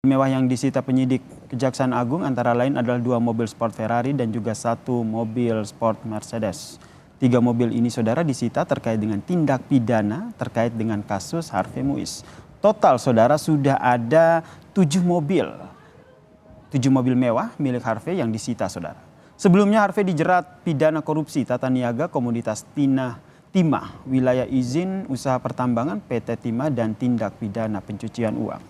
Mewah yang disita penyidik Kejaksaan Agung antara lain adalah 2 mobil sport Ferrari dan juga 1 mobil sport Mercedes. 3 mobil ini saudara disita terkait dengan tindak pidana terkait dengan kasus Harvey Muiz. Total saudara sudah ada 7 mobil. 7 mobil mewah milik Harvey yang disita saudara. Sebelumnya Harvey dijerat pidana korupsi tata niaga komoditas timah wilayah izin usaha pertambangan PT Timah dan tindak pidana pencucian uang.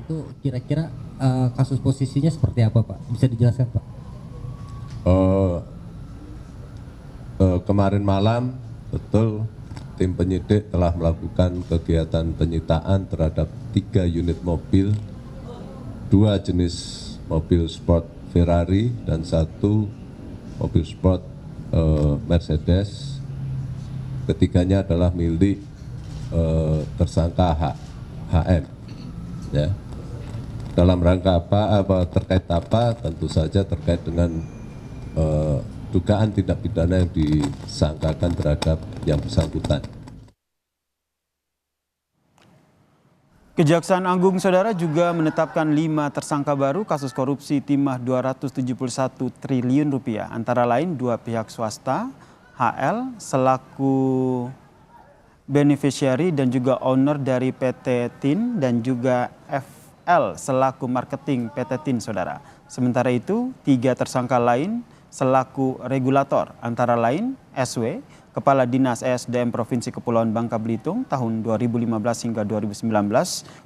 Itu kira-kira kasus posisinya seperti apa Pak? Bisa dijelaskan Pak? Kemarin malam betul tim penyidik telah melakukan kegiatan penyitaan terhadap 3 unit mobil, 2 jenis mobil sport Ferrari dan 1 mobil sport Mercedes. Ketiganya adalah milik tersangka HM. Ya. Dalam rangka apa terkait apa? Tentu saja terkait dengan dugaan tindak pidana yang disangkakan terhadap yang bersangkutan. Kejaksaan Agung saudara juga menetapkan 5 tersangka baru kasus korupsi timah 271 triliun rupiah. Antara lain 2 pihak swasta, HL selaku beneficiary dan juga owner dari PT TIN dan juga FL selaku marketing PT TIN saudara. Sementara itu 3 tersangka lain selaku regulator antara lain SW, Kepala Dinas ESDM Provinsi Kepulauan Bangka Belitung tahun 2015 hingga 2019.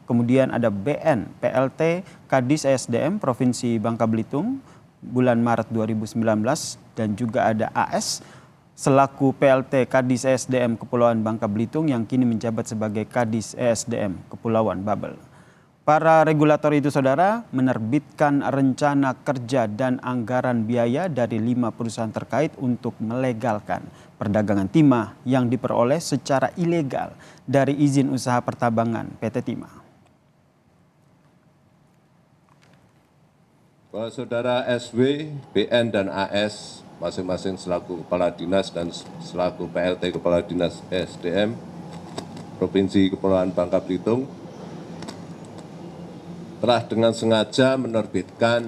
Kemudian ada BN, PLT Kadis ESDM Provinsi Bangka Belitung bulan Maret 2019 dan juga ada AS selaku PLT Kadis ESDM Kepulauan Bangka Belitung yang kini menjabat sebagai Kadis ESDM Kepulauan Babel. Para regulator itu saudara menerbitkan rencana kerja dan anggaran biaya dari 5 perusahaan terkait untuk melegalkan perdagangan timah yang diperoleh secara ilegal dari izin usaha pertambangan PT Timah. Bahwa saudara SW, BN dan AS masing-masing selaku Kepala Dinas dan selaku PLT Kepala Dinas ESDM Provinsi Kepulauan Bangka Belitung telah dengan sengaja menerbitkan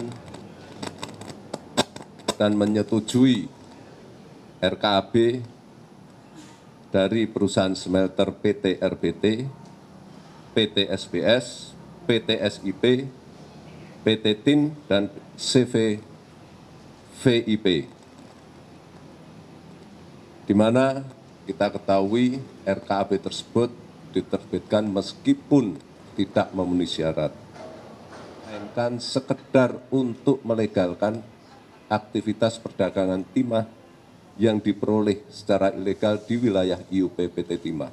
dan menyetujui RKAB dari perusahaan smelter PT RBT, PT SBS, PT SIP, PT TIN, dan CV VIP. Di mana kita ketahui RKAB tersebut diterbitkan meskipun tidak memenuhi syarat, melainkan sekedar untuk melegalkan aktivitas perdagangan timah yang diperoleh secara ilegal di wilayah IUP PT Timah.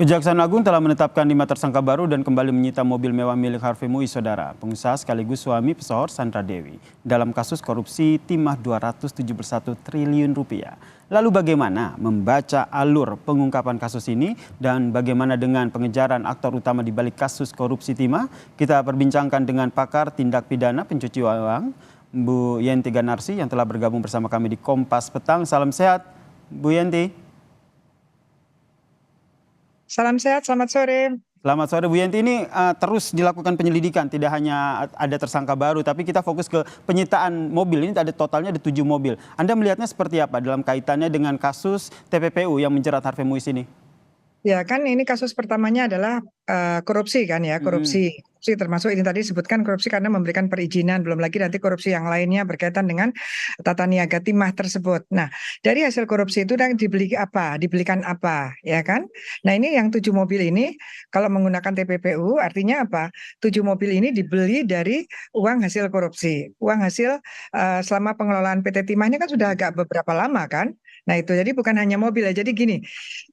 Kejaksaan Agung telah menetapkan 5 tersangka baru dan kembali menyita mobil mewah milik Harvey Muiz saudara, pengusaha sekaligus suami pesohor Sandra Dewi dalam kasus korupsi timah 271 triliun rupiah. Lalu bagaimana membaca alur pengungkapan kasus ini dan bagaimana dengan pengejaran aktor utama di balik kasus korupsi timah? Kita perbincangkan dengan pakar tindak pidana pencucian uang, Bu Yenti Ganarsi yang telah bergabung bersama kami di Kompas Petang. Salam sehat, Bu Yenti. Salam sehat, selamat sore. Selamat sore Bu Yenti, ini terus dilakukan penyelidikan, tidak hanya ada tersangka baru, tapi kita fokus ke penyitaan mobil, ini ada totalnya ada 7 mobil. Anda melihatnya seperti apa dalam kaitannya dengan kasus TPPU yang menjerat Harvey Muiz ini? Ya kan ini kasus pertamanya adalah korupsi kan ya, korupsi termasuk ini tadi disebutkan korupsi karena memberikan perizinan, belum lagi nanti korupsi yang lainnya berkaitan dengan tata niaga timah tersebut. Nah, dari hasil korupsi itu dan dibelikan apa, ya kan? Nah, ini yang 7 mobil ini kalau menggunakan TPPU artinya apa? 7 mobil ini dibeli dari uang hasil korupsi, uang hasil selama pengelolaan PT Timah ini kan sudah agak beberapa lama kan? Nah itu jadi bukan hanya mobil ya, jadi gini,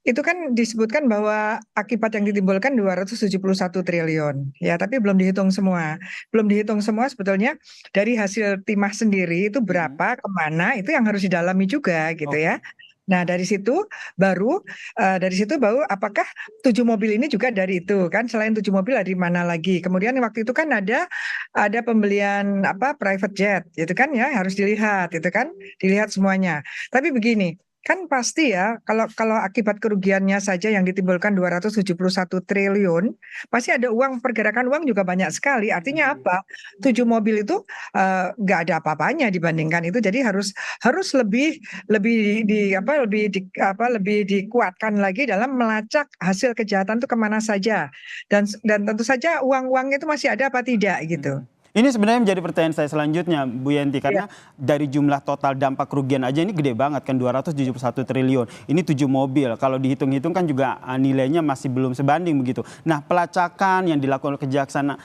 itu kan disebutkan bahwa akibat yang ditimbulkan 271 triliun, ya tapi belum dihitung semua. Belum dihitung semua sebetulnya dari hasil timah sendiri itu berapa, kemana, itu yang harus didalami juga gitu ya. Nah baru dari situ baru apakah 7 mobil ini juga dari itu kan, selain 7 mobil dari mana lagi. Kemudian waktu itu kan ada pembelian private jet gitu kan ya, harus dilihat itu kan, dilihat semuanya. Tapi begini, Kan pasti ya, kalau akibat kerugiannya saja yang ditimbulkan 271 triliun, pasti ada uang, pergerakan uang juga banyak sekali. Artinya apa? 7 mobil itu nggak ada apa-apanya dibandingkan itu. Jadi harus lebih lebih di apa lebih di apa lebih dikuatkan lagi dalam melacak hasil kejahatan itu kemana saja. Dan tentu saja uang-uang itu masih ada apa tidak gitu. Ini sebenarnya menjadi pertanyaan saya selanjutnya, Bu Yenti, Ya. karena dari jumlah total dampak kerugian aja ini gede banget kan, 271 triliun. Ini 7 mobil, kalau dihitung-hitung kan juga nilainya masih belum sebanding begitu. Nah, pelacakan yang dilakukan oleh Kejaksaan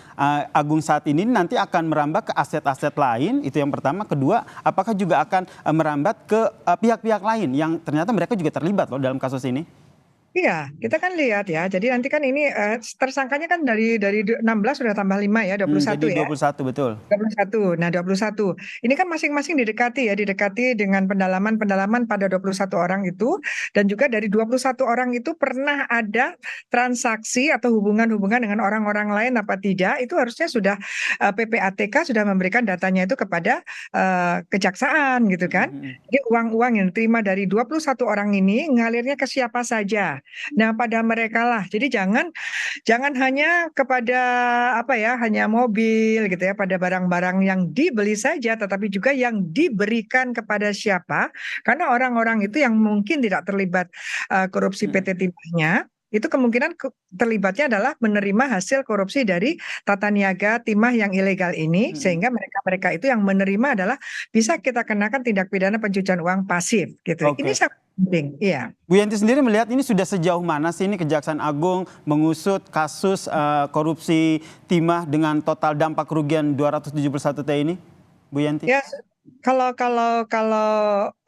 Agung saat ini nanti akan merambat ke aset-aset lain, itu yang pertama. Kedua, apakah juga akan merambat ke pihak-pihak lain yang ternyata mereka juga terlibat loh dalam kasus ini? Iya, kita kan lihat ya. Jadi nanti kan ini tersangkanya kan dari 16 sudah tambah 5 ya, 21 Jadi ya. 21, betul. 21. Nah, 21. Ini kan masing-masing didekati ya, didekati dengan pendalaman-pendalaman pada 21 orang itu, dan juga dari 21 orang itu pernah ada transaksi atau hubungan-hubungan dengan orang-orang lain apa tidak, itu harusnya sudah PPATK sudah memberikan datanya itu kepada kejaksaan gitu kan. Jadi uang-uang yang diterima dari 21 orang ini ngalirnya ke siapa saja. Nah, pada mereka lah. Jadi jangan hanya kepada apa ya, hanya mobil gitu ya, pada barang-barang yang dibeli saja, tetapi juga yang diberikan kepada siapa. Karena orang-orang itu yang mungkin tidak terlibat korupsi PT Timahnya, itu kemungkinan terlibatnya adalah menerima hasil korupsi dari tata niaga timah yang ilegal ini, sehingga mereka-mereka itu yang menerima adalah bisa kita kenakan tindak pidana pencucian uang pasif gitu. Ini Oke. sangat penting, iya. Bu Yanti sendiri melihat ini sudah sejauh mana sih ini Kejaksaan Agung mengusut kasus korupsi timah dengan total dampak kerugian 271 T ini, Bu Yanti? Ya, kalau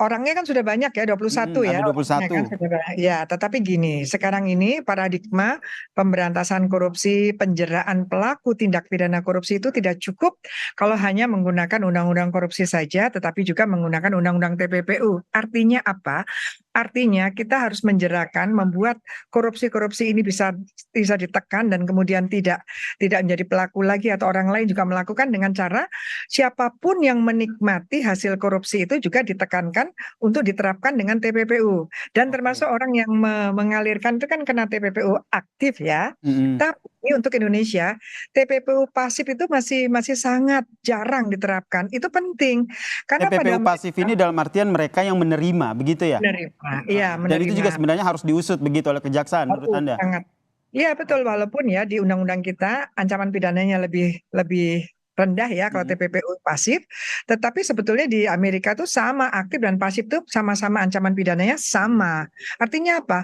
orangnya kan sudah banyak ya, 21 ya Ada orangnya kan 21. sudah banyak. Ya, tetapi gini, sekarang ini paradigma pemberantasan korupsi, penjeraan pelaku tindak pidana korupsi itu tidak cukup kalau hanya menggunakan undang-undang korupsi saja, tetapi juga menggunakan undang-undang TPPU. Artinya apa? Artinya kita harus menjerakan, membuat korupsi-korupsi ini bisa ditekan dan kemudian tidak menjadi pelaku lagi atau orang lain juga melakukan dengan cara siapapun yang menikmati hasil korupsi itu juga ditekankan untuk diterapkan dengan TPPU. Dan termasuk orang yang mengalirkan itu kan kena TPPU aktif ya. Tapi untuk Indonesia, TPPU pasif itu masih sangat jarang diterapkan. Itu penting karena TPPU pada pasif ini dalam artian mereka yang menerima, begitu ya? menerima, iya Dan itu juga menerima. sebenarnya harus diusut begitu oleh Kejaksaan menurut Anda? Sangat. Iya betul, walaupun ya di undang-undang kita ancaman pidananya lebih rendah ya kalau TPPU pasif, tetapi sebetulnya di Amerika tuh sama, aktif dan pasif tuh sama-sama ancaman pidananya sama. Artinya apa?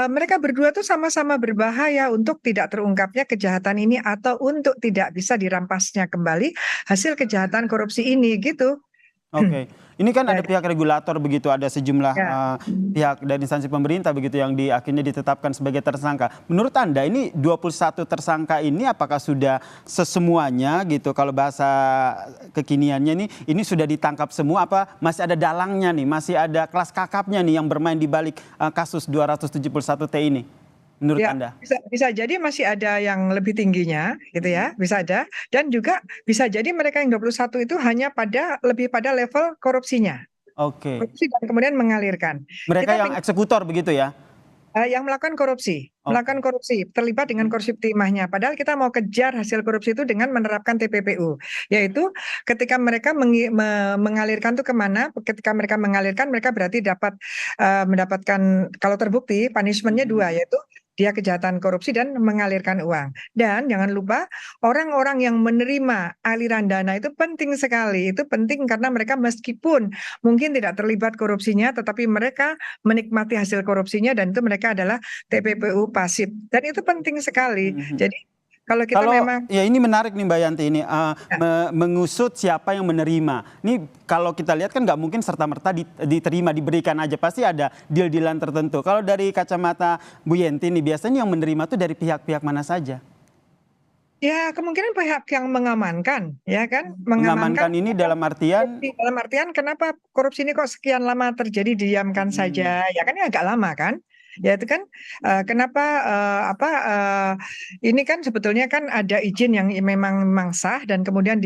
Mereka berdua tuh sama-sama berbahaya untuk tidak terungkapnya kejahatan ini atau untuk tidak bisa dirampasnya kembali hasil kejahatan korupsi ini gitu. Oke, ini kan ada Ya, pihak regulator begitu, ada sejumlah ya. pihak dan instansi pemerintah begitu yang akhirnya ditetapkan sebagai tersangka. Menurut Anda ini 21 tersangka ini apakah sudah sesemuanya gitu, kalau bahasa kekiniannya ini sudah ditangkap semua, apa masih ada dalangnya nih, masih ada kelas kakapnya nih yang bermain di balik kasus 271 T ini? Menurut Ya, Anda? bisa jadi masih ada yang lebih tingginya gitu ya, bisa ada. Dan juga bisa jadi mereka yang 21 itu hanya lebih pada level korupsinya. Oke, Korupsi dan kemudian mengalirkan. mereka Kita yang eksekutor begitu ya? yang melakukan korupsi, Oke. terlibat dengan korupsi timahnya. Padahal kita mau kejar hasil korupsi itu dengan menerapkan TPPU, yaitu ketika mereka mengalirkan itu kemana? Ketika mereka mengalirkan, mereka berarti dapat mendapatkan kalau terbukti punishment-nya 2, yaitu dia kejahatan korupsi dan mengalirkan uang. Dan jangan lupa orang-orang yang menerima aliran dana itu penting sekali. Itu penting karena mereka meskipun mungkin tidak terlibat korupsinya, tetapi mereka menikmati hasil korupsinya dan itu mereka adalah TPPU pasif. Dan itu penting sekali. Jadi kalau kita Kalau memang ya ini menarik nih Mbak Yanti ini mengusut siapa yang menerima. Ini kalau kita lihat kan nggak mungkin serta-merta diterima, diberikan aja, pasti ada deal-dealan tertentu. Kalau dari kacamata Bu Yanti ini biasanya yang menerima tuh dari pihak-pihak mana saja? ya kemungkinan pihak yang mengamankan, ya kan, Mengamankan ini dalam artian korupsi. Dalam artian kenapa korupsi ini kok sekian lama terjadi diamkan saja, ya kan ini agak lama kan. Ya itu kan kenapa ini kan sebetulnya kan ada izin yang memang sah dan kemudian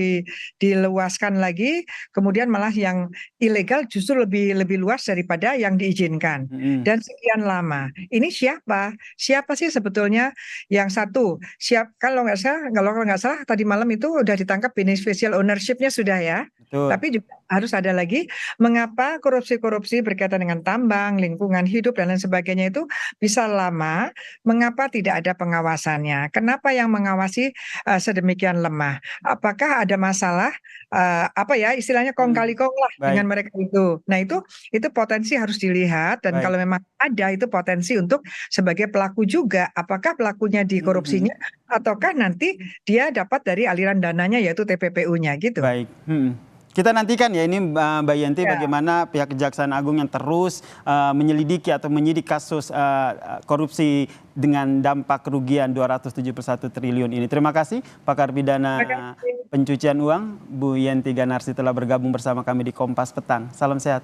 diluaskan lagi, kemudian malah yang ilegal justru lebih luas daripada yang diizinkan dan sekian lama. Ini siapa? Siapa sih sebetulnya yang satu? Kalau nggak salah tadi malam itu udah ditangkap beneficial ownership-nya sudah ya. Betul. Tapi juga harus ada lagi mengapa korupsi-korupsi berkaitan dengan tambang, lingkungan hidup dan lain sebagainya itu bisa lama, mengapa tidak ada pengawasannya? Kenapa yang mengawasi sedemikian lemah? Apakah ada masalah istilahnya kong kali kong lah dengan mereka itu. Nah, itu potensi harus dilihat dan kalau memang ada itu potensi untuk sebagai pelaku juga, apakah pelakunya di korupsinya ataukah nanti dia dapat dari aliran dananya yaitu TPPU-nya gitu. Baik. Kita nantikan ya ini Mbak Yanti bagaimana pihak Kejaksaan Agung yang terus menyelidiki atau menyidik kasus korupsi dengan dampak kerugian 271 triliun ini. Terima kasih pakar pidana pencucian uang Bu Yanti Ganarsi telah bergabung bersama kami di Kompas Petang. Salam sehat.